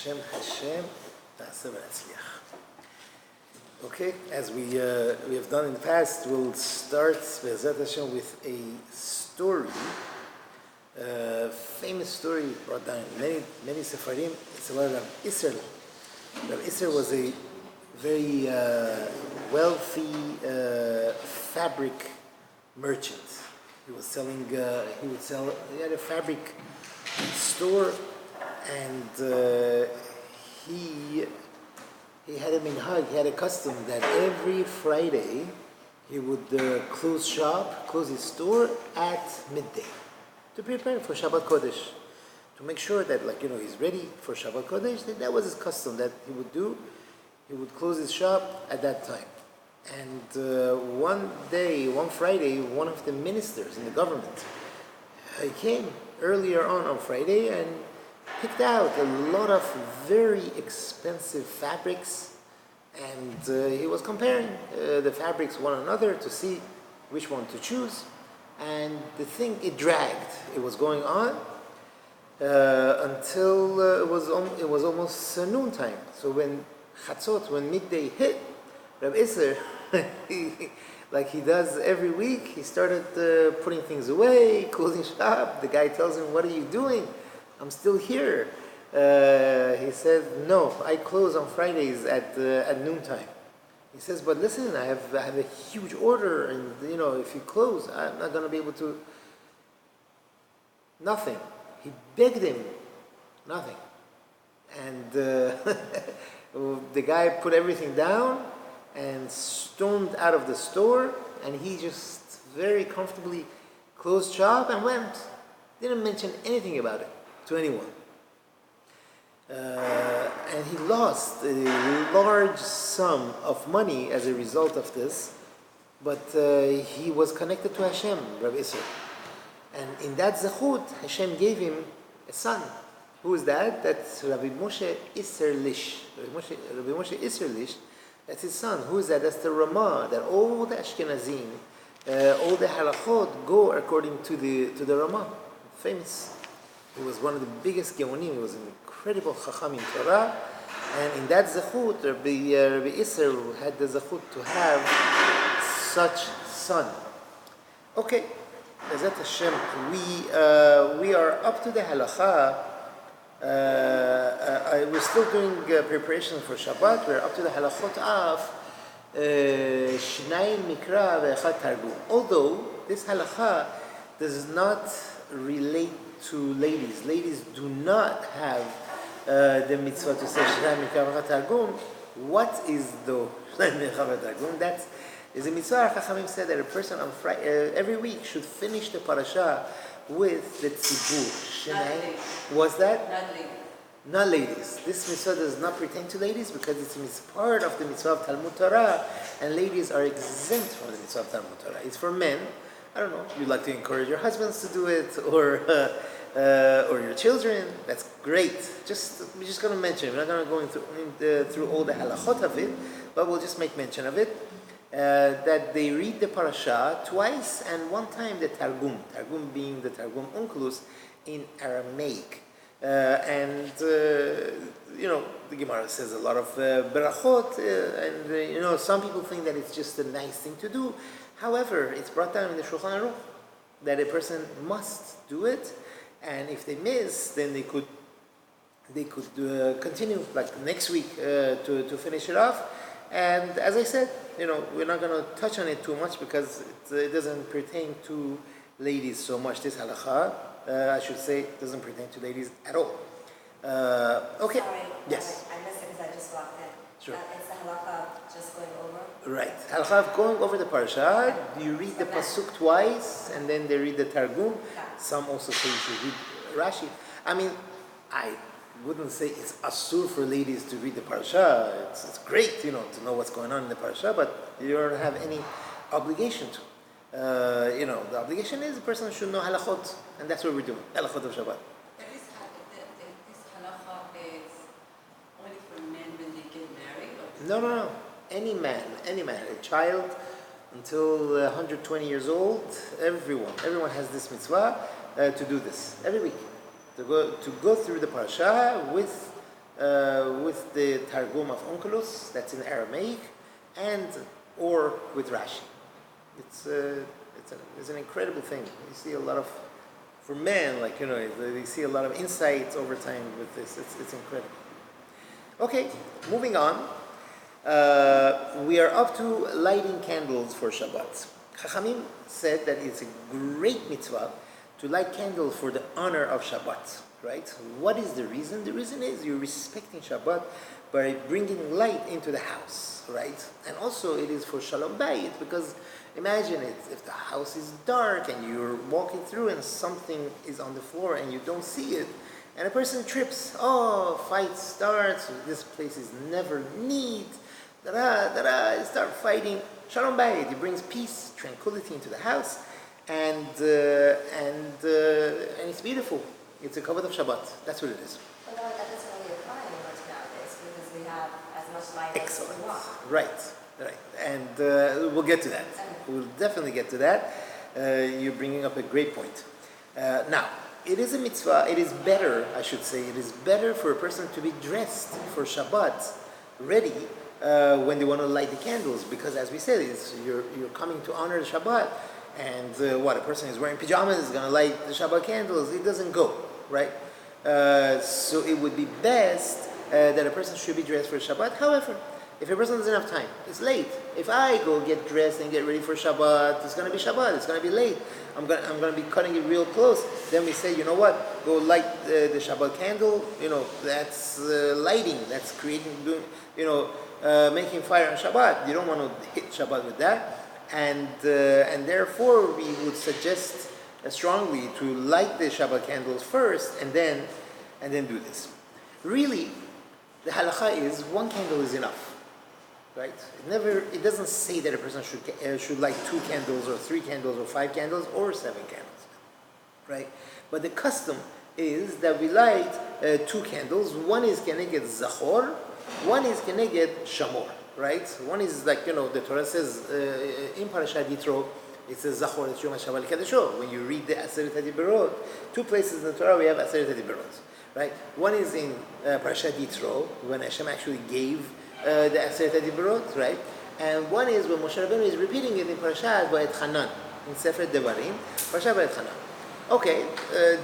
Hashem, Ta'aseh v'Natzliach. Okay, as we have done in the past, we'll start Be'ezrat Hashem with a story, famous story brought down in many Sepharim. It's about Rav Isser. Rav Isser was a very wealthy fabric merchant. He was selling. He had a fabric store, and he had a minhag. He had a custom that every Friday he would close his store at midday to prepare for Shabbat Kodesh, to make sure that he's ready for Shabbat Kodesh. That was his custom that he would do. He would close his shop at that time. And one Friday, one of the ministers in the government, he came earlier on Friday and picked out a lot of very expensive fabrics, and he was comparing the fabrics one another to see which one to choose. And the thing, it dragged. It was going on until it was almost noontime. So when Chatzot, when midday hit, Reb Isser, like he does every week, he started putting things away, closing shop. The guy tells him, "What are you doing? I'm still here." He said, "No, I close on Fridays at noontime." He says, "But listen, I have a huge order, and if you close, I'm not going to be able to." Nothing. He begged him, nothing, and the guy put everything down and stormed out of the store, and he just very comfortably closed shop and went. Didn't mention anything about it to anyone. And he lost a large sum of money as a result of this, but he was connected to Hashem, Rav Isser. And in that zechut, Hashem gave him a son. Who is that? That's Rabbi Moshe Isserlish. Rabbi Moshe Isserlish, that's his son. Who is that? That's the Ramah, that all the Ashkenazim, all the halachot go according to the Ramah. Famous. He was one of the biggest Geonim. He was an incredible Chacham in Torah. And in that zechut, Rabbi Isser had the zechut to have such son. Okay, Bezat Hashem, we are up to the halacha. We're still doing preparations for Shabbat. We're up to the halachot of Shnayim Mikra ve'echad Targum. Although this halacha does not relate to ladies. Ladies do not have the mitzvah to say Shnayim Mikra ve'echad Targum. What is the Shnayim Mikra ve'echad Targum? That is a mitzvah. Chachamim said that a person on Friday, every week should finish the parasha with the tzibur. Was that? Not ladies. This mitzvah does not pertain to ladies because it's part of the mitzvah of Talmud Torah, and ladies are exempt from the mitzvah of Talmud Torah. It's for men. I don't know. You'd like to encourage your husbands to do it, or your children. That's great. We're just going to mention it. We're not going to go through all the halachot of it, but we'll just make mention of it. That they read the parasha twice, and one time the Targum being the Targum Onkelos in Aramaic. The Gemara says a lot of berachot, and some people think that it's just a nice thing to do. However, it's brought down in the Shulchan Aruch that a person must do it, and if they miss, then they could continue like next week to finish it off. And as I said, we're not going to touch on it too much because it doesn't pertain to ladies so much. This halacha, I should say, doesn't pertain to ladies at all. Okay. Sorry, yes. I missed it because I just walked in. Sure. It's the halacha just going over? Right. Halacha of going over the parasha. You read the pasuk twice, and then they read the targum. Some also say you should read Rashi. I mean, I wouldn't say it's asur for ladies to read the parasha. It's great, to know what's going on in the parasha, but you don't have any obligation to. The obligation is the person should know halachot, and that's what we're doing, halachot of Shabbat. This halacha is only for men when they get married? No. Any man, a child until 120 years old, everyone has this mitzvah to do this every week. To go through the parasha with with the Targum of Onkelos, that's in Aramaic, and or with Rashi. It's an incredible thing. You see a lot of, for men, they see a lot of insights over time with this. It's incredible. Okay, moving on. We are up to lighting candles for Shabbat. Chachamim said that it's a great mitzvah to light candles for the honor of Shabbat, right? What is the reason? The reason is you're respecting Shabbat by bringing light into the house, right? And also it is for Shalom Bayit, because imagine it, if the house is dark and you're walking through and something is on the floor and you don't see it, and a person trips, fight starts, this place is never neat, you start fighting. Shalom Bayit, it brings peace, tranquility into the house, and it's beautiful. It's a kavod of Shabbat. That's what it is. But that doesn't really apply much nowadays because we have as much light Excellent. as we want. Right. And we'll get to that. We'll definitely get to that. You're bringing up a great point. Now, it is a mitzvah. It is better, I should say, it is better for a person to be dressed for Shabbat, ready, when they want to light the candles, because as we said, you're coming to honor the Shabbat, and a person is wearing pajamas is going to light the Shabbat candles, it doesn't go, right? So it would be best that a person should be dressed for Shabbat. However, if a person doesn't have time, it's late. If I go get dressed and get ready for Shabbat, it's going to be Shabbat, it's going to be late. I'm going to be cutting it real close. Then we say, you know what? Go light the Shabbat candle. That's lighting. That's making fire on Shabbat. You don't want to hit Shabbat with that. And therefore, we would suggest strongly to light the Shabbat candles first and then do this. Really, the halakha is one candle is enough. Right? It doesn't say that a person should light 2 candles or 3 candles or 5 candles or 7 candles, right? But the custom is that we light 2 candles. One is keneged zachor, one is keneged shamor, right? One is the Torah says in Parashat Yitro, it says zachor et yom HaShabbat l'kadesho. When you read the Aseret HaDiberot, 2 places in the Torah we have Aseret HaDiberot, right? One is in Parashat Yitro, when Hashem actually gave the Aseret HaDiberot, right? And one is when Moshe Rabbeinu is repeating it in Parashat Vayet Hanan, in Sefer Devarim, Parashat Vayet Hanan. Okay,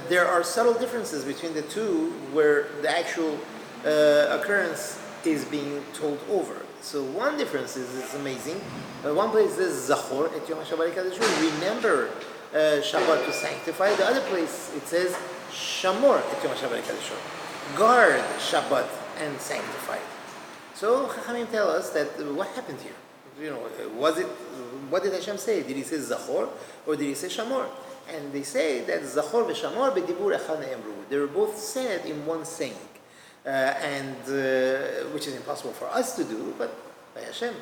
there are subtle differences between the two where the actual occurrence is being told over. So one difference is amazing. One place says Zachor et Yom HaShabbat l'kadesho, remember Shabbat to sanctify. The other place it says Shamor et Yom HaShabbat l'kadesho, guard Shabbat and sanctify it. So Chachamim tell us that what happened here? What did Hashem say? Did he say Zachor or did he say Shamor? And they say that Zachor v'Shamor b'dibur echad ne'emru. They were both said in one saying, which is impossible for us to do, but by Hashem,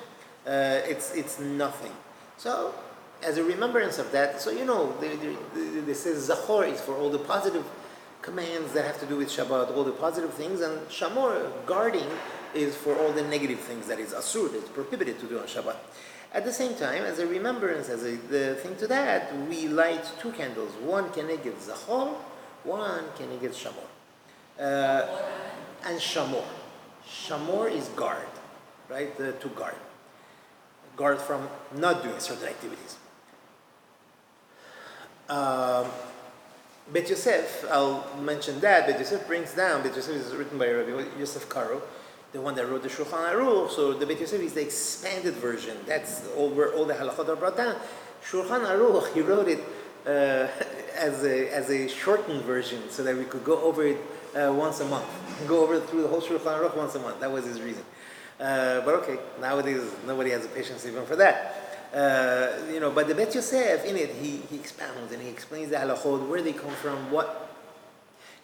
it's nothing. So as a remembrance of that, so they say Zachor is for all the positive commands that have to do with Shabbat, all the positive things, and Shamor, guarding, is for all the negative things that is asur, that is prohibited to do on Shabbat. At the same time, as a remembrance, the thing to that, we light 2 candles. One keneged Zachor, one keneged Shamor. And Shamor. Shamor is guard, right? To guard. Guard from not doing certain activities. Bet Yosef, I'll mention that. Bet Yosef brings down, Bet Yosef is written by Rabbi Yosef Karo, the one that wrote the Shulchan Aruch. So the Bet Yosef is the expanded version. That's where all the halachot are brought down. Shulchan Aruch, he wrote it as a shortened version so that we could go over it once a month. Go through the whole Shulchan Aruch once a month. That was his reason. But okay, nowadays nobody has the patience even for that. But the Bet Yosef, in it, he expounds and he explains the halachot, where they come from, what.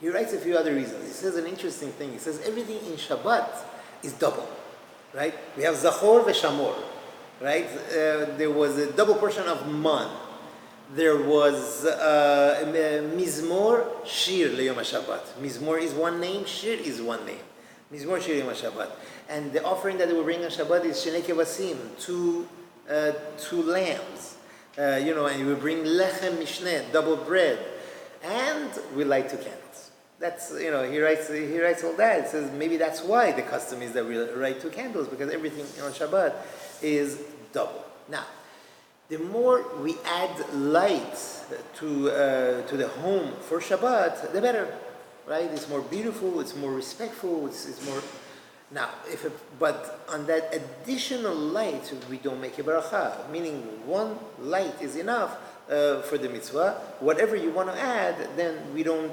He writes a few other reasons. He says an interesting thing. He says everything in Shabbat is double, right? We have Zachor v'Shamor, right? There was a double portion of Man. There was Mizmor, Shir leYom HaShabbat. Mizmor is one name, Shir is one name. Mizmor, Shir leYom HaShabbat. And the offering that they will bring on Shabbat is Shenei Kevasim, 2 lambs, and we bring lechem mishneh, double bread, and we light 2 candles. That's, he writes all that. It says maybe that's why the custom is that we light 2 candles, because everything on Shabbat is double. Now, the more we add light to the home for Shabbat, the better, right? It's more beautiful, it's more respectful, it's more. Now, but on that additional light, we don't make a baracha, meaning one light is enough for the mitzvah. Whatever you want to add, then we don't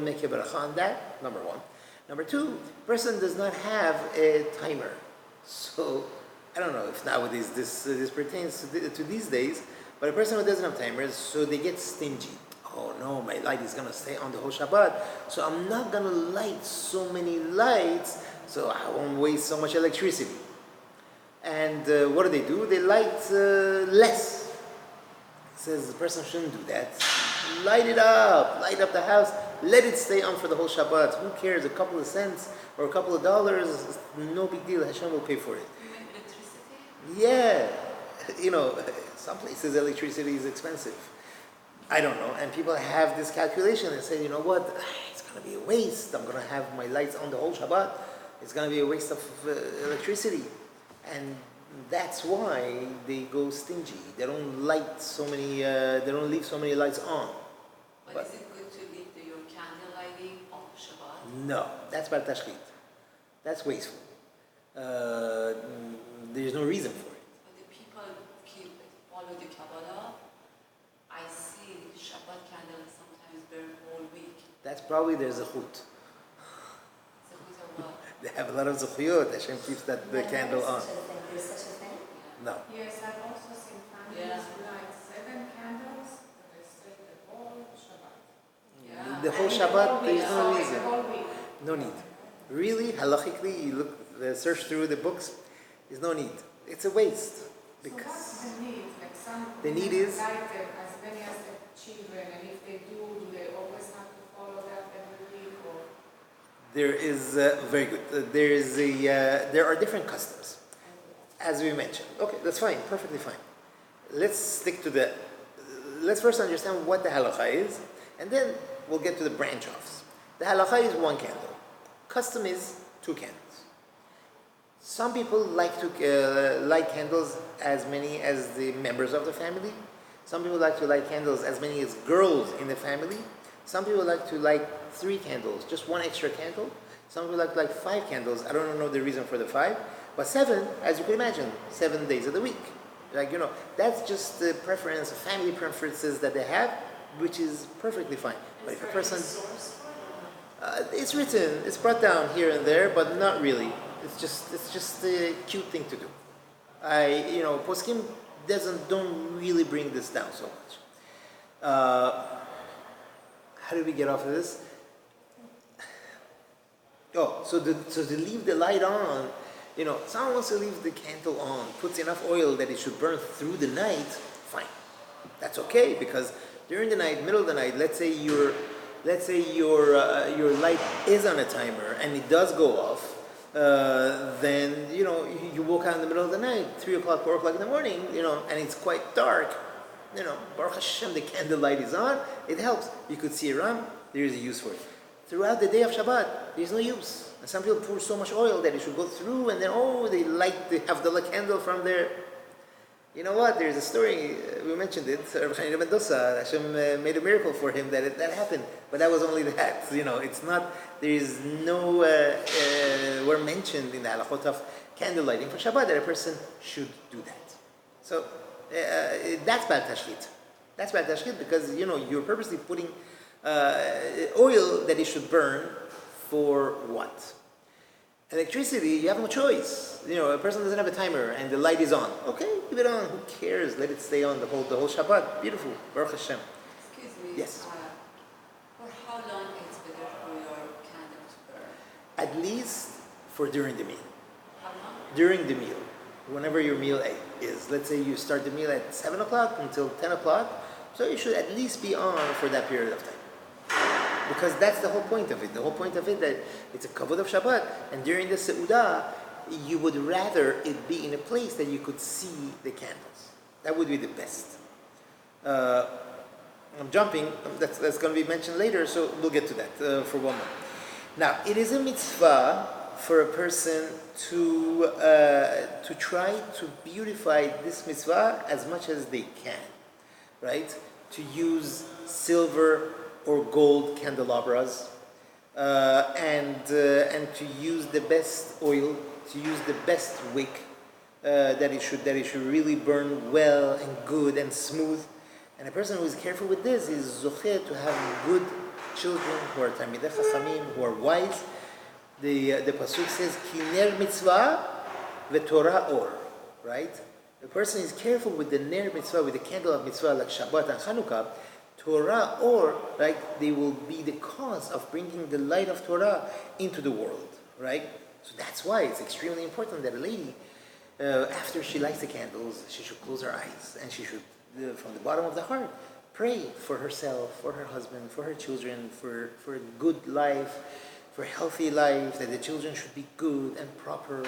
make a baracha on that. Number one. Number two, person does not have a timer, so I don't know if nowadays this pertains to these days, but a person who doesn't have timers, so they get stingy. Oh no, my light is gonna stay on the whole Shabbat, so I'm not gonna light so many lights, so I won't waste so much electricity. And what do? They light less. It says the person shouldn't do that. Light up the house, let it stay on for the whole Shabbat. Who cares? A couple of cents or a couple of dollars, no big deal. Hashem will pay for it. You mean electricity? Yeah, some places electricity is expensive. I don't know, and people have this calculation and say, you know what, it's going to be a waste. I'm going to have my lights on the whole Shabbat. It's going to be a waste of electricity. And that's why they go stingy. They don't light so many, they don't leave so many lights on. But is it good to leave your candle lighting on Shabbat? No, that's bad tashchit. That's wasteful. There's no reason for it. But the people follow the Kabbalah. I see Shabbat candles sometimes burn all week. That's probably their zechut. Zechut of what? They have a lot of zechuyot. Hashem keeps the candle on. There's such a thing? No. Yes, I've also seen families who light 7 candles, but they stay the whole Shabbat. Yeah. The whole And Shabbat, the there's no whole reason. The whole week. No need. Really, halachically, you look, search through the books, there's no need. It's a waste. So Because what's the need? Like some The need women is- light them as many as the children, and if they do they always have to follow that every week? Or there is, very good, there are different customs, as we mentioned. Okay, that's fine, perfectly fine. Let's first understand what the halacha is, and then we'll get to the branch-offs. The halacha is 1 candle. Custom is 2 candles. Some people like to light candles as many as the members of the family. Some people like to light candles as many as girls in the family. Some people like to light 3 candles, just 1 extra candle. Some people like to light 5 candles. I don't know the reason for the 5. But 7, as you can imagine, 7 days of the week. That's just the preference, family preferences that they have, which is perfectly fine. But if a person... it's written, it's brought down here and there, but not really. It's just a cute thing to do. Poskim don't really bring this down so much. How do we get off of this? Oh, so to leave the light on, someone wants to leave the candle on, puts enough oil that it should burn through the night, fine. That's okay, because during the night, middle of the night, let's say your light is on a timer and it does go off, then you walk out in the middle of the night, 3 o'clock, 4 o'clock in the morning, and it's quite dark. Baruch Hashem, the candle light is on. It helps. You could see around. There is a use for it. Throughout the day of Shabbat, there is no use. And some people pour so much oil that it should go through, and then they have the candle from there. You know what? There's a story, we mentioned it, Mendoza, Hashem made a miracle for him that happened, but that was only that. It's not, there is no, were mentioned in the halachot of candle lighting for Shabbat that a person should do that. So, that's bad tashchit. That's bad tashchit because, you're purposely putting oil that it should burn for what? Electricity, you have no choice. A person doesn't have a timer and the light is on. Okay, leave it on. Who cares? Let it stay on the whole Shabbat. Beautiful. Baruch Hashem. Excuse me. Yes. For how long it's better for your candle to burn? At least for during the meal. How long? During the meal. Whenever your meal is. Let's say you start the meal at 7 o'clock until 10 o'clock. So you should at least be on for that period of time. Because that's the whole point of it. The whole point of it that it's a kavod of Shabbat, and during the Seudah, you would rather it be in a place that you could see the candles. That would be the best. I'm jumping. That's going to be mentioned later, so we'll get to that for one more. Now, it is a mitzvah for a person to try to beautify this mitzvah as much as they can, right? To use silver or gold candelabras, and to use the best oil, to use the best wick, that it should really burn well and good and smooth. And a person who is careful with this is zocheh to have good children who are talmidei chachamim, who are wise. The pasuk says ki ner mitzvah v'torah or, right? The person is careful with the ner mitzvah, with the candle of mitzvah like Shabbat and Chanukah. Torah or, right, they will be the cause of bringing the light of Torah into the world, right? So that's why it's extremely important that a lady, after she lights the candles, she should close her eyes and she should, from the bottom of the heart, pray for herself, for her husband, for her children, for a good life, for a healthy life, that the children should be good and proper.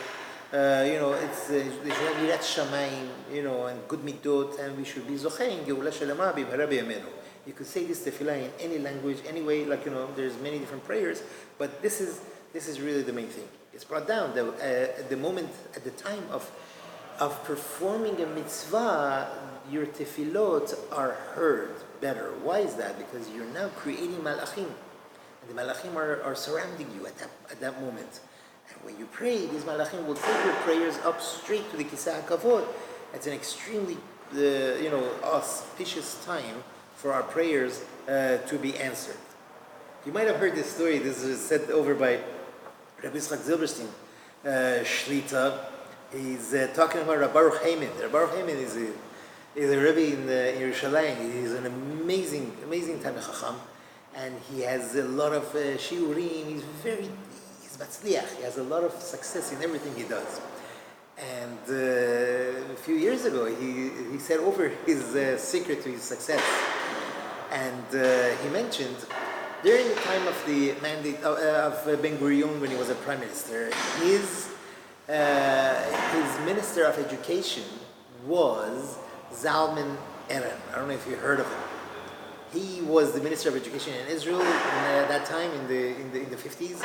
It's they should have yirat shamayim, and good midot, and we should be zochein geula shelama b'mehara b'yameinu. You could say this tefillah in any language, any way. There's many different prayers, but this is really the main thing. It's brought down at the time of performing a mitzvah, your tefillot are heard better. Why is that? Because you're now creating malachim, and the malachim are surrounding you at that moment. And when you pray, these malachim will take your prayers up straight to the kisah hakavod. It's an extremely auspicious time for our prayers to be answered. You might have heard this story. This is said over by Rabbi Yitzchak Zilberstein, Shlita. He's talking about Rabbi Baruch Heyman. Rabbi Baruch Heyman is a Rebbe in Yerushalayim. He's an amazing Talmid Chacham, and he has a lot of shiurim. He's matzliach. He has a lot of success in everything he does. And a few years ago, he said over his secret to his success. And he mentioned, during the time of the mandate of Ben Gurion, when he was a prime minister, his minister of education was Zalman Eren. I don't know if you heard of him. He was the minister of education in Israel at that time in the 50s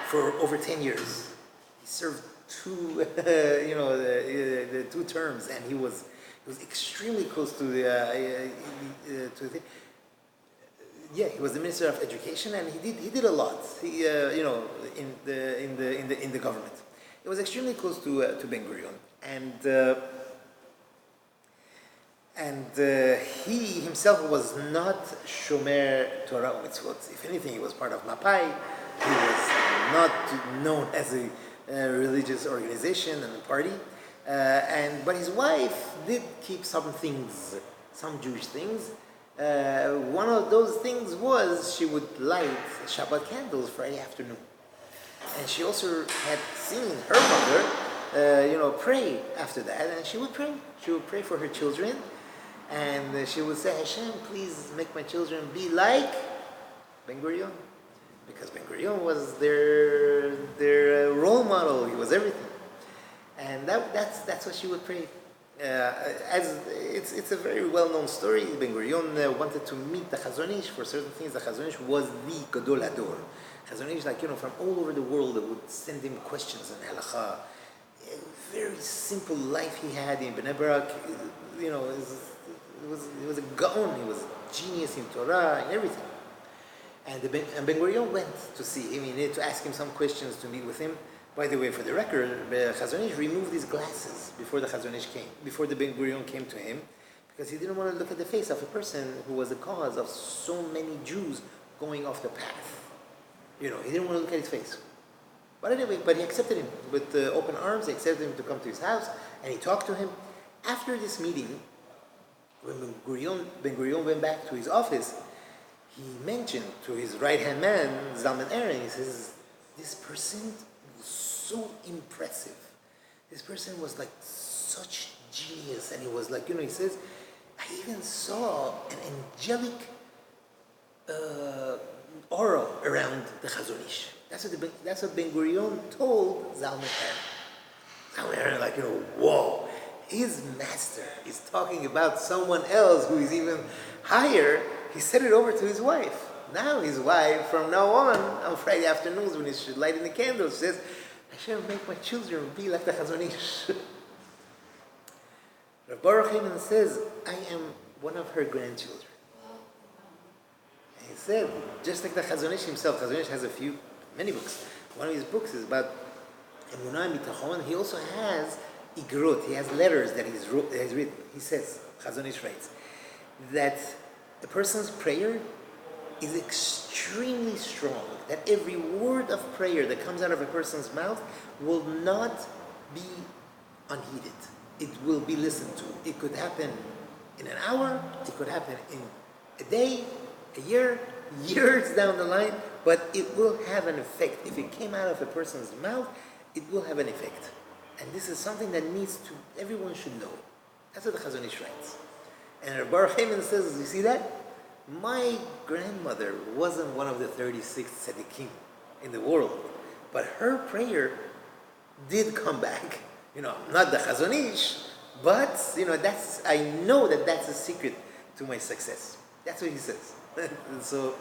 for over 10 years. He served two terms, and he was extremely close to he was the minister of education, and he did a lot. In the government. It was extremely close to Ben Gurion, and he himself was not shomer Torah u'mitzvot. If anything, he was part of Mapai. He was not known as a religious organization and a party, but his wife did keep some things, some Jewish things. One of those things was she would light Shabbat candles Friday afternoon, and she also had seen her mother, pray after that, and she would pray. She would pray for her children, and she would say, "Hashem, please make my children be like Ben Gurion," because Ben Gurion was their role model. He was everything, and that's what she would pray. As it's a very well-known story. Ben Gurion wanted to meet the Chazon Ish for certain things. The Chazon Ish was the Gadol Hador. Chazon Ish, from all over the world, that would send him questions on halakha. A very simple life he had in Bnei Brak. He was a gaon. He was a genius in Torah and everything. And Ben Gurion went to see him. He needed to ask him some questions, to meet with him. By the way, for the record, Chazon Ish removed his glasses before the Chazon Ish came, before the Ben Gurion came to him, because he didn't want to look at the face of a person who was the cause of so many Jews going off the path. He didn't want to look at his face. But anyway, he accepted him with open arms. He accepted him to come to his house, and he talked to him. After this meeting, when Ben Gurion went back to his office, he mentioned to his right-hand man, Zalman Eren, he says, "This person so impressive. This person was like such genius," and he was like, he says, "I even saw an angelic aura around the Chazon Ish." That's what Ben Gurion told Zalman Eren. Zalman Eren, whoa, his master is talking about someone else who is even higher, he sent it over to his wife. Now his wife, from now on Friday afternoons when he's lighting the candles, says, I should make my children be like the Chazon Ish. Rav Baruch Heyman says, I am one of her grandchildren. And he said, just like the Chazon Ish himself, Chazon Ish has many books. One of his books is about Emunah and Bitachon. He also has Igrot, he has letters that he's written. He says, Chazon Ish writes, that a person's prayer is extremely strong, that every word of prayer that comes out of a person's mouth will not be unheeded. It will be listened to. It could happen in an hour, it could happen in a day, a year, years down the line, but it will have an effect. If it came out of a person's mouth, it will have an effect. And this is something that everyone should know. That's what the Chazon Ish writes. And Baruch Heyman says, you see that? My grandmother wasn't one of the 36 tzaddikim in the world, but her prayer did come back. Not the Chazon Ish, but I know that's a secret to my success. That's what he says. So,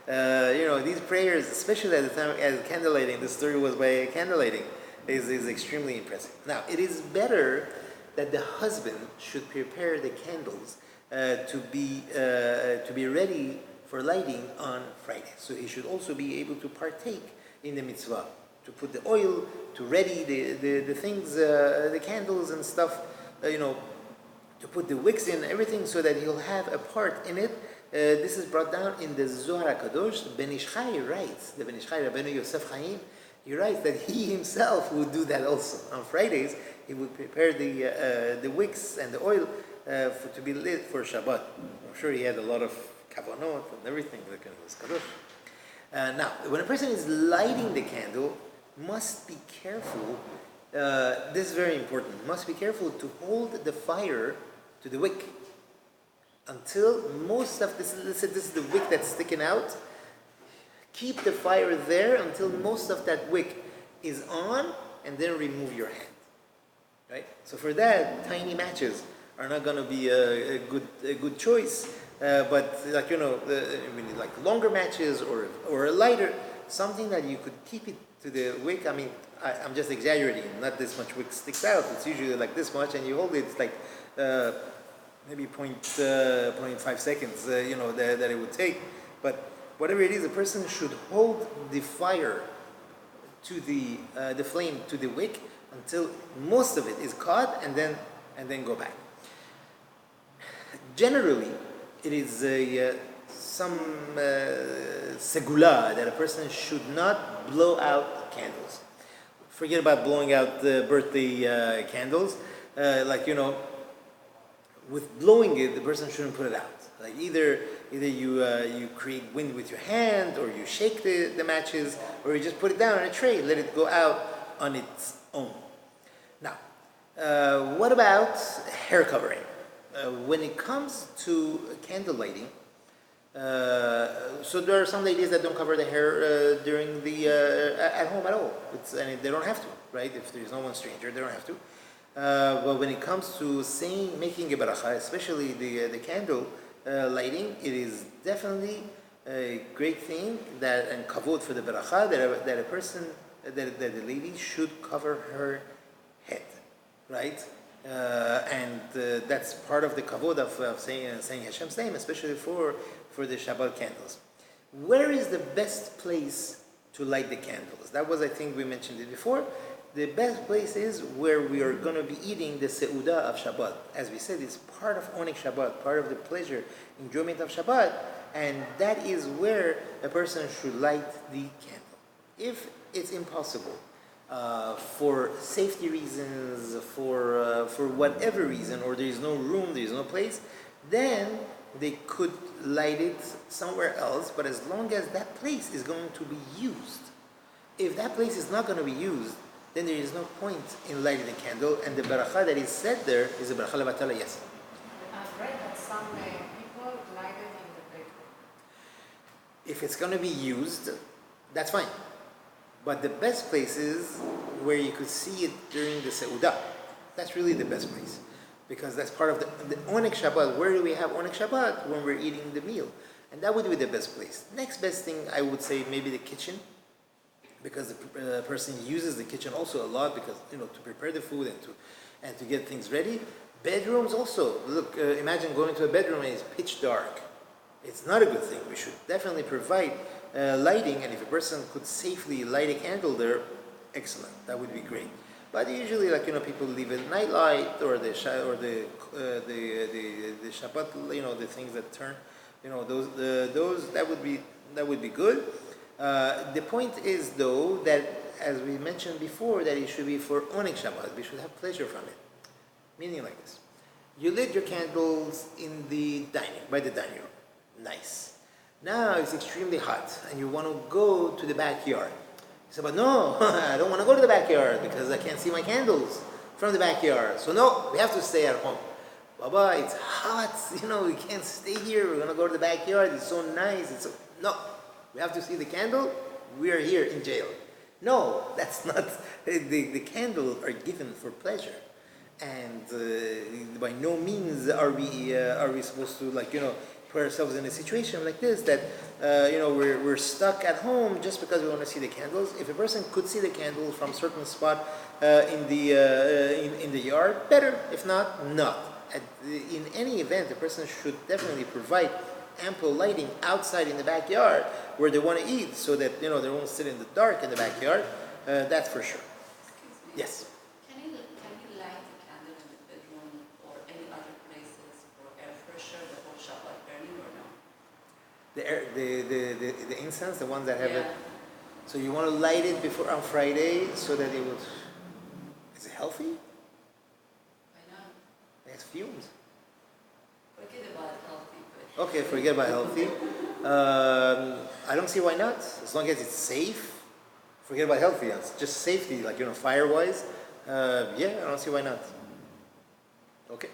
these prayers, especially at the time as candlelighting, the story was by candlelighting, is extremely impressive. Now, it is better that the husband should prepare the candles to be ready for lighting on Friday. So he should also be able to partake in the mitzvah, to put the oil, to ready the things, the candles and stuff, to put the wicks in, everything, so that he'll have a part in it. This is brought down in the Zohar HaKadosh. Ben Ish Chai writes, the Ben Ish Chai, Rabbeinu Yosef Chaim, he writes that he himself would do that also. On Fridays, he would prepare the wicks and the oil to be lit for Shabbat. I'm sure he had a lot of kavanot and everything that was kadosh. Now, when a person is lighting the candle, must be careful. This is very important. Must be careful to hold the fire to the wick until most of this. Let's say this is the wick that's sticking out. Keep the fire there until most of that wick is on, and then remove your hand. Right. So for that, tiny matches are not going to be a good choice. But like like longer matches or a lighter, something that you could keep it to the wick. I mean, I'm just exaggerating. Not this much wick sticks out. It's usually like this much, and you hold it. It's like maybe 0.5 seconds. That it would take. But whatever it is, a person should hold the fire to the flame to the wick until most of it is caught, and then go back. Generally, it is some segula that a person should not blow out candles. Forget about blowing out the birthday candles. With blowing it, the person shouldn't put it out. Like either you create wind with your hand, or you shake the matches, or you just put it down on a tray, let it go out on its own. Now, what about hair covering? When it comes to candle lighting, so there are some ladies that don't cover the hair during at home at all. And they don't have to, right? If there's no one stranger, they don't have to. But when it comes to making a baracha, especially the candle lighting, it is definitely a great thing and kavod for the baracha that a person, that the lady should cover her head, right? And that's part of the kavod of saying Hashem's name, especially for the Shabbat candles. Where is the best place to light the candles? That was, I think we mentioned it before. The best place is where we are going to be eating the seudah of Shabbat. As we said, it's part of owning Shabbat, part of the pleasure, enjoyment of Shabbat, and that is where a person should light the candle. If it's impossible, for safety reasons, for whatever reason, or there is no room, there is no place, then they could light it somewhere else, but as long as that place is going to be used. If that place is not going to be used, then there is no point in lighting the candle, and the baracha that is said there is a baracha levatala yasa. I've read that some people light it in the bedroom. If it's going to be used, that's fine. But the best place is where you could see it during the seudah. That's really the best place. Because that's part of the Oneg Shabbat. Where do we have Oneg Shabbat? When we're eating the meal. And that would be the best place. Next best thing, I would say maybe the kitchen, because the person uses the kitchen also a lot because, to prepare the food and to get things ready. Bedrooms also. Look, imagine going to a bedroom and it's pitch dark. It's not a good thing. We should definitely provide lighting, and if a person could safely light a candle there, excellent. That would be great. But usually, people leave a night light or the Shabbat, the things that turn, those that would be good. The point is, though, that as we mentioned before, that it should be for owning Shabbat. We should have pleasure from it. Meaning like this: you lit your candles by the dining room. Nice. Now it's extremely hot, and you want to go to the backyard. You say, but no, I don't want to go to the backyard because I can't see my candles from the backyard. So no, we have to stay at home. Baba, it's hot. We can't stay here. We're going to go to the backyard. It's so nice. No, we have to see the candle. We are here in jail. No, that's not. The candles are given for pleasure. And by no means are we supposed to put ourselves in a situation like this that we're stuck at home just because we want to see the candles. If a person could see the candles from a certain spot in the yard, better. If not, not. In any event, a person should definitely provide ample lighting outside in the backyard where they want to eat, so that they won't sit in the dark in the backyard. That's for sure. Excuse me. Yes. Can you light a candle in the bedroom or any other places for air fresher the whole Shabbat burning or no? The incense, the ones that have Yeah. it. So you want to light it before on Friday so that it would. Is it healthy? Why not? It has fumes. Forget about healthy, but Okay, forget about healthy. I don't see why not. As long as it's safe. Forget about healthy. It's just safety, fire-wise. Yeah, I don't see why not. Okay.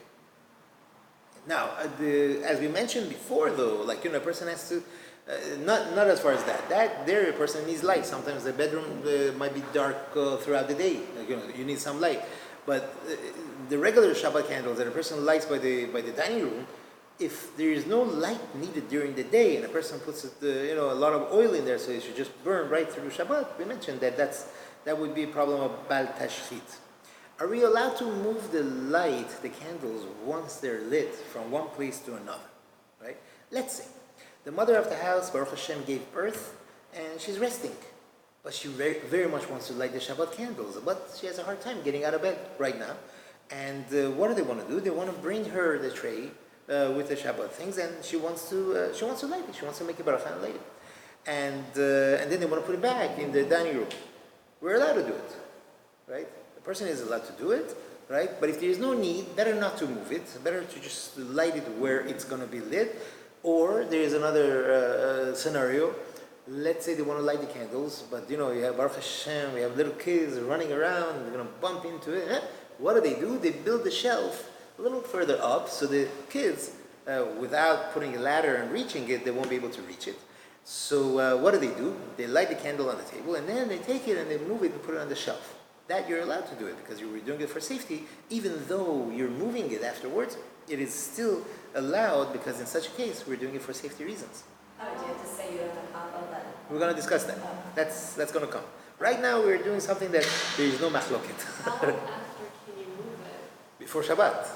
Now, as we mentioned before, though, a person has to, not as far as that. A person needs light. Sometimes the bedroom might be dark throughout the day. You need some light. But the regular Shabbat candles that a person lights by the dining room, if there is no light needed during the day and a person puts a lot of oil in there, so it should just burn right through Shabbat, we mentioned that would be a problem of bal tashchit. Are we allowed to move the candles once they're lit from one place to another? Right? Let's say the mother of the house, Baruch Hashem, gave birth and she's resting, but she very, very much wants to light the Shabbat candles, but she has a hard time getting out of bed right now. And what do they want to do? They want to bring her the tray with the Shabbat things, and she wants to light it. She wants to make a bracha and light it, and then they want to put it back in the dining room. We're allowed to do it, right? The person is allowed to do it, right? But if there is no need, better not to move it. Better to just light it where it's going to be lit. Or there is another scenario. Let's say they want to light the candles, but you have Baruch Hashem, we have little kids running around, they're going to bump into it. What do? They build the shelf a little further up, so the kids, without putting a ladder and reaching it, they won't be able to reach it. So what do? They light the candle on the table, and then they take it and they move it and put it on the shelf. That you're allowed to do it, because you were doing it for safety. Even though you're moving it afterwards, it is still allowed, because in such a case, we're doing it for safety reasons. Oh, do you have to say you don't have then? We're going to discuss that. That's going to come. Right now, we're doing something that there is no machloket. How long after can you move it? Before Shabbat.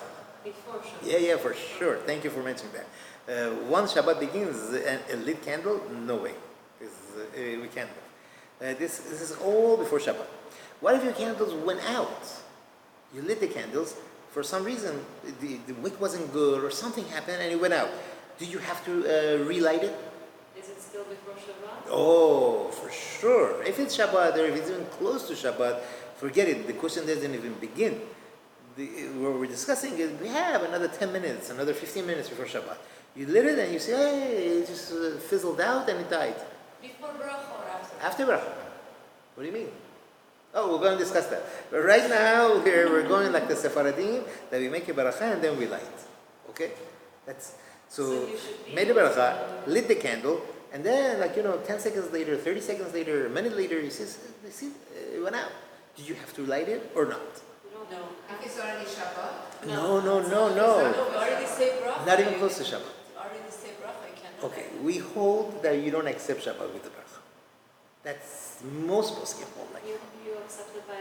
Before Shabbat? Yeah, for sure. Thank you for mentioning that. Once Shabbat begins, a lit candle, no way. We can't move. This is all before Shabbat. What if your candles went out? You lit the candles, for some reason the wick wasn't good or something happened and it went out. Do you have to relight it? Is it still before Shabbat? Oh, for sure. If it's Shabbat or if it's even close to Shabbat, forget it. The question doesn't even begin. What we're discussing is we have another 10 minutes, another 15 minutes before Shabbat. You lit it and you say, hey, it just fizzled out and it died. before bracha or after? After bracha. What do you mean? Oh, we're going to discuss that. But right now, we're going like the Sephardim, that we make a bracha and then we light. Okay? So you should be made the bracha, lit the candle, and then 10 seconds later, 30 seconds later, a minute later, you see, it went out. Did you have to light it or not? No. If it's already Shabbat? No. No, we already say bracha. Not even close to Shabbat. You already say bracha, you can't Okay, we hold that you don't accept Shabbat with the bracha. That's most poskim hold like. You accept it by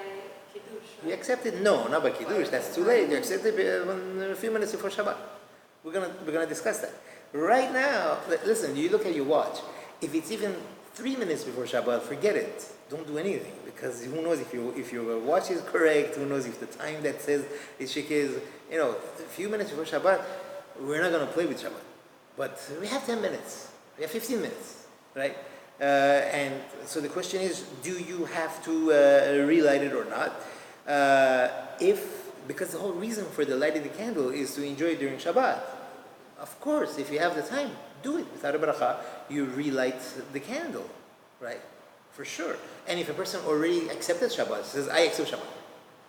Kiddush, You right? accept it? No, not by Kiddush. That's too late. You accept it a few minutes before Shabbat. We're gonna discuss that. Right now, listen. You look at your watch. If it's even 3 minutes before Shabbat, forget it. Don't do anything because who knows if your watch is correct? Who knows if the time that says is shik is a few minutes before Shabbat? We're not gonna play with Shabbat. But we have 10 minutes. We have 15 minutes, right? And so the question is, do you have to relight it or not? Because the whole reason for the lighting the candle is to enjoy it during Shabbat. Of course, if you have the time, do it. Without a bracha, you relight the candle, right? For sure. And if a person already accepted Shabbat, says, I accept Shabbat,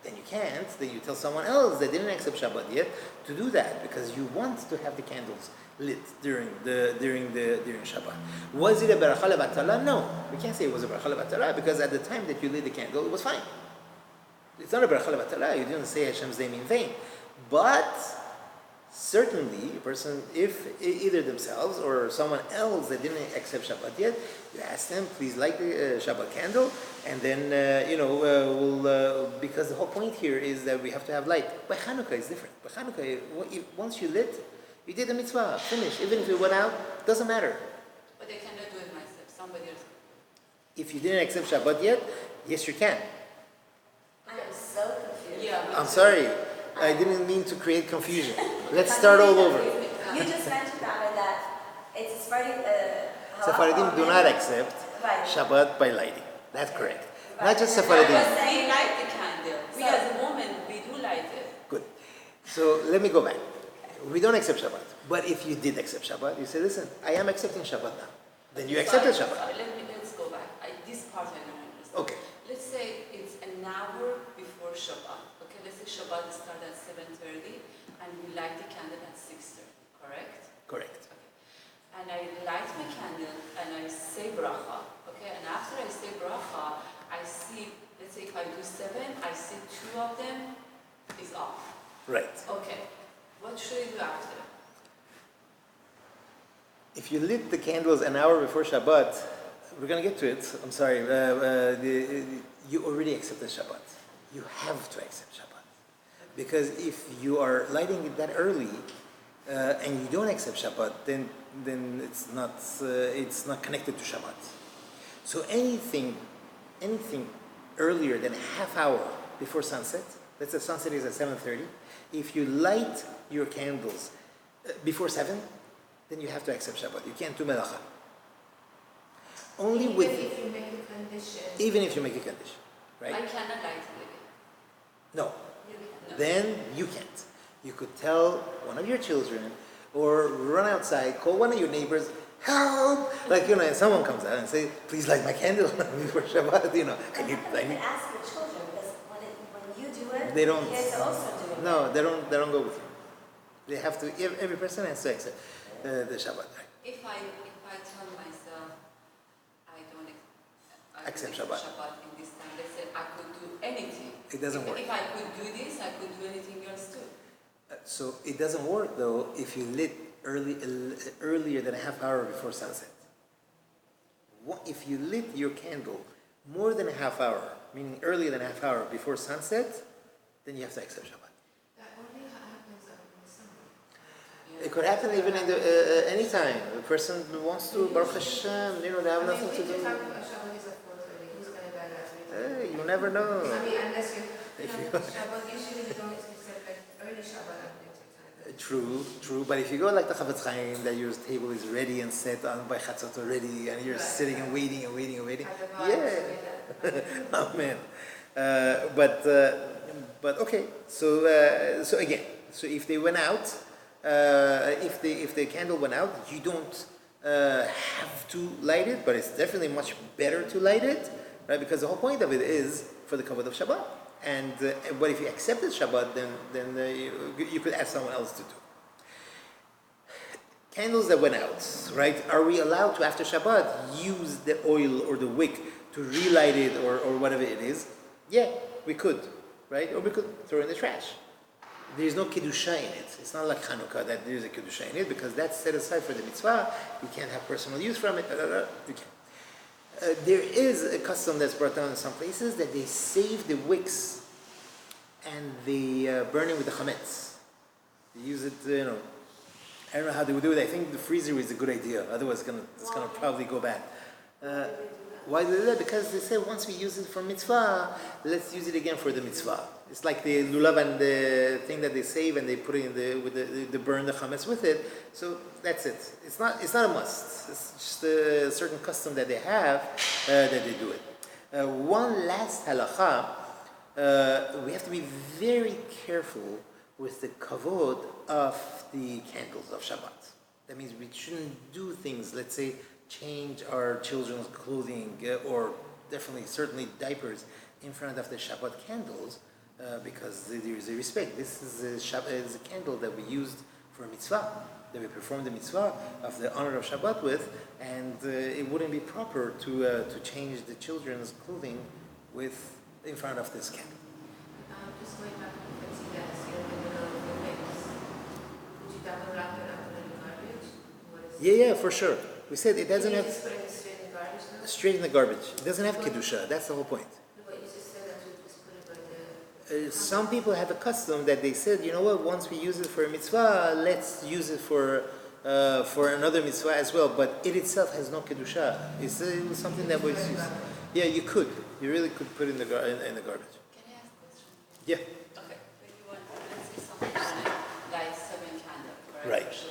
then you can't. Then you tell someone else that didn't accept Shabbat yet to do that because you want to have the candles lit during Shabbat. Was it a beracha levatala? No, we can't say it was a beracha levatala because at the time that you lit the candle, it was fine. It's not a beracha levatala. You didn't say Hashem's name in vain, but certainly a person, if either themselves or someone else that didn't accept Shabbat yet, you ask them, please light the Shabbat candle, and then we'll because the whole point here is that we have to have light. By Hanukkah it's different. By Hanukkah, once you lit, you did the mitzvah, finish. Even if it went out, doesn't matter. But I cannot do it myself. Somebody else. If you didn't accept Shabbat yet, yes you can. I am so confused. Yeah. I'm sorry, I didn't mean to create confusion. Let's start all over. You just mentioned that it's Sephardi. Sephardim do not accept Right. Shabbat by lighting. That's correct. Right. Not just And Sephardim. We light the candle. We So- as a woman, we do light it. Good. So let me go back. We don't accept Shabbat. But if you did accept Shabbat, you say, listen, I am accepting Shabbat now. Then you accepted Sorry, Shabbat. let's go back. This part I don't understand. Okay. Let's say it's an hour before Shabbat. Okay, let's say Shabbat starts at 7:30 and we light the candle at 6:30, correct? Correct. Okay. And I light my candle and I say bracha, okay? And after I say bracha, I see, let's say if I do 7, I see 2 of them is off. Right. Okay. What should I do after? If you lit the candles an hour before Shabbat, we're going to get to it. I'm sorry. You already accepted Shabbat. You have to accept Shabbat. Because if you are lighting it that early and you don't accept Shabbat, then it's not connected to Shabbat. So anything earlier than a half hour before sunset, let's say sunset is at 7:30, if you light your candles before 7, then you have to accept Shabbat. You can't do melacha. Only with Even if you make a condition. even if you make a condition, I right? cannot light it again. No, You can. No. then you can't. You could tell one of your children, or run outside, call one of your neighbors, help! And someone comes out and say, please light my candle before Shabbat. You can ask your children because when you do it, They don't- kids also do it. No, they don't go with you. They have to. Every person has to accept the Shabbat. Right? If I tell myself I don't Accept accept Shabbat. Shabbat in this time, let's say I could do anything. It doesn't work. If I could do this, I could do anything else too. So it doesn't work though if you lit earlier than a half hour before sunset. If you lit your candle more than a half hour, meaning earlier than a half hour before sunset, then you have to accept Shabbat. That only happens in the summer. Yeah. It could happen even in any time. The person wants to, Baruch Hashem, they have nothing to do. If Shabbat is at 4:30, who's going to die that week? You never know. I mean, unless you If know, you- Shabbat, usually you don't accept like early Shabbat and later time. True. But if you go like the Chavetz Chaim, that your table is ready and set on by Chatzot already, and you're Right. sitting and waiting, Have the vibes yeah. with that. Amen. But okay. So again, so if they went out, if the candle went out, you don't have to light it, but it's definitely much better to light it, right? Because the whole point of it is for the kavod of Shabbat. And but if you accepted Shabbat, then you could ask someone else to do. Candles that went out, right? Are we allowed to, after Shabbat, use the oil or the wick to relight it or whatever it is? Yeah, we could, right? Or we could throw it in the trash. there is no kedusha in it. It's not like Hanukkah that there is a kedusha in it because that's set aside for the mitzvah. You can't have personal use from it. You can't. There is a custom that's brought down in some places that they save the wicks and they burn it with the chametz. They use it, I don't know how they would do it. I think the freezer is a good idea. Otherwise, it's gonna probably go bad. Why do they do that? Because they say once we use it for mitzvah, let's use it again for the mitzvah. It's like the lulav and the thing that they save and they put it in they burn the chametz with it. So that's it. It's not a must. It's just a certain custom that they have that they do it. One last halacha. We have to be very careful with the kavod of the candles of Shabbat. That means we shouldn't do things, let's say, change our children's clothing or definitely, certainly diapers in front of the Shabbat candles because there is a respect. This is a candle that we used for mitzvah, that we performed the mitzvah of the honor of Shabbat with, and it wouldn't be proper to change the children's clothing in front of this candle. Just going back to the fancy gas, you're in the middle of the mix. Would you double wrap it up in the garbage? What is Yeah, for sure. We said it doesn't have just putting it straight in the garbage now? straight in the garbage. It doesn't have kedusha. That's the whole point. No, but you just said that you just put it by the... Some people have a custom that they said, you know what? Once we use it for a mitzvah, let's use it for another mitzvah as well. But it itself has no kedusha. It's something that was used. Yeah, you could. You really could put it in the garbage. Can I ask a question? Yeah. Okay, but you want, let's say something like 7 candles, Right. For